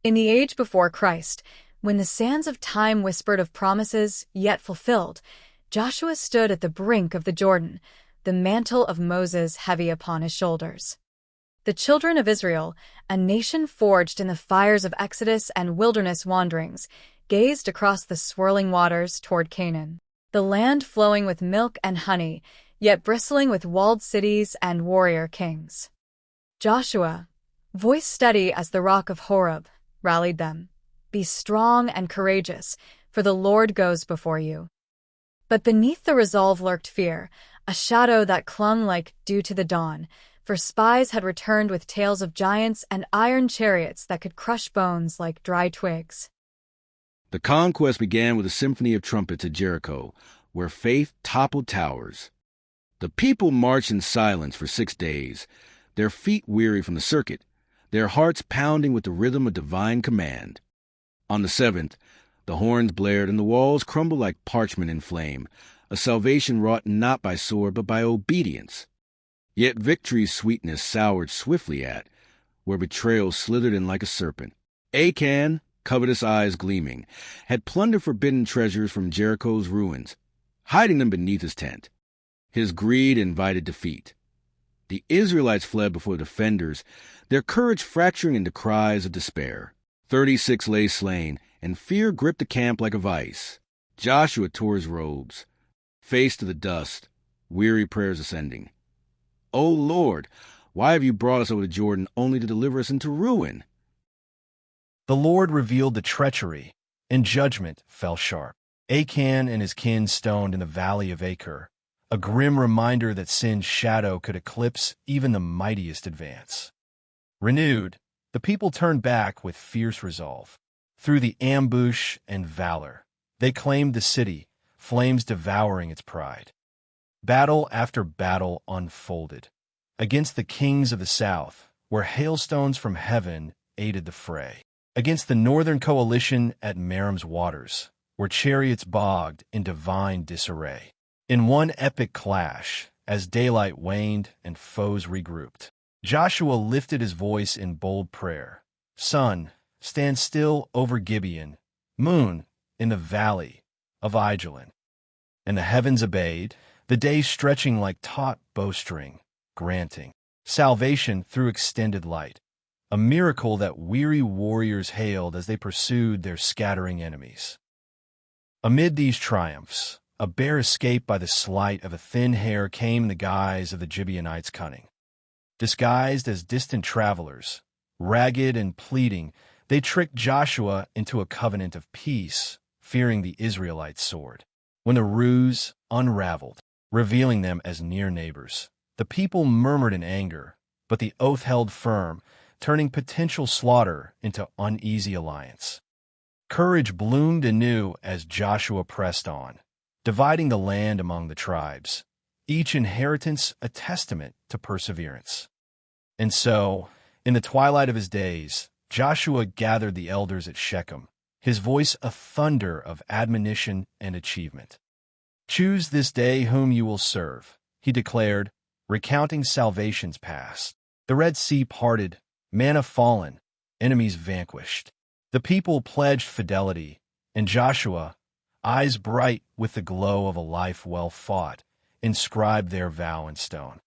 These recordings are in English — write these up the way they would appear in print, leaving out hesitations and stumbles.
In the age before Christ, when the sands of time whispered of promises yet fulfilled, Joshua stood at the brink of the Jordan, the mantle of Moses heavy upon his shoulders. The children of Israel, a nation forged in the fires of Exodus and wilderness wanderings, gazed across the swirling waters toward Canaan, the land flowing with milk and honey, yet bristling with walled cities and warrior kings. Joshua, voice steady as the rock of Horeb, rallied them. Be strong and courageous, for the Lord goes before you. But beneath the resolve lurked fear, a shadow that clung like dew to the dawn, for spies had returned with tales of giants and iron chariots that could crush bones like dry twigs. The conquest began with a symphony of trumpets at Jericho, where faith toppled towers. The people marched in silence for 6 days, their feet weary from the circuit, their hearts pounding with the rhythm of divine command. On the 7th, the horns blared and the walls crumbled like parchment in flame, a salvation wrought not by sword but by obedience. Yet victory's sweetness soured swiftly at, where betrayal slithered in like a serpent. Achan, covetous eyes gleaming, had plundered forbidden treasures from Jericho's ruins, hiding them beneath his tent. His greed invited defeat. The Israelites fled before the defenders, their courage fracturing into cries of despair. 36 lay slain, and fear gripped the camp like a vice. Joshua tore his robes, face to the dust, weary prayers ascending. O Lord, why have you brought us over the Jordan only to deliver us into ruin? The Lord revealed the treachery, and judgment fell sharp. Achan and his kin stoned in the valley of Achor, a grim reminder that sin's shadow could eclipse even the mightiest advance. Renewed, the people turned back with fierce resolve. Through the ambush and valor, they claimed the city, flames devouring its pride. Battle after battle unfolded, against the kings of the south, where hailstones from heaven aided the fray, against the northern coalition at Merim's waters, where chariots bogged in divine disarray. In one epic clash, as daylight waned and foes regrouped, Joshua lifted his voice in bold prayer. Sun, stand still over Gibeon, moon, in the valley of Ajalon. And the heavens obeyed, the day stretching like taut bowstring, granting salvation through extended light, a miracle that weary warriors hailed as they pursued their scattering enemies. Amid these triumphs, a bare escape by the sleight of a thin hair came in the guise of the Gibeonites' cunning. Disguised as distant travelers, ragged and pleading, they tricked Joshua into a covenant of peace, fearing the Israelites' sword. When the ruse unraveled, revealing them as near neighbors, the people murmured in anger, but the oath held firm, turning potential slaughter into uneasy alliance. Courage bloomed anew as Joshua pressed on, dividing the land among the tribes, each inheritance a testament to perseverance. And so, in the twilight of his days, Joshua gathered the elders at Shechem, his voice a thunder of admonition and achievement. Choose this day whom you will serve, he declared, recounting salvations past. The Red Sea parted, manna fallen, enemies vanquished. The people pledged fidelity, and Joshua, eyes bright with the glow of a life well fought, inscribed their vow in stone.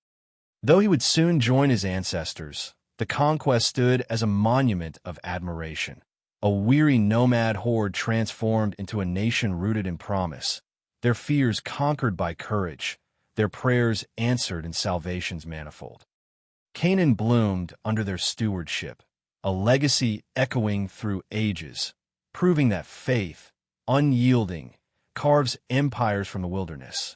Though he would soon join his ancestors, the conquest stood as a monument of admiration. A weary nomad horde transformed into a nation rooted in promise, their fears conquered by courage, their prayers answered in salvation's manifold. Canaan bloomed under their stewardship, a legacy echoing through ages, proving that faith, unyielding, carves empires from the wilderness.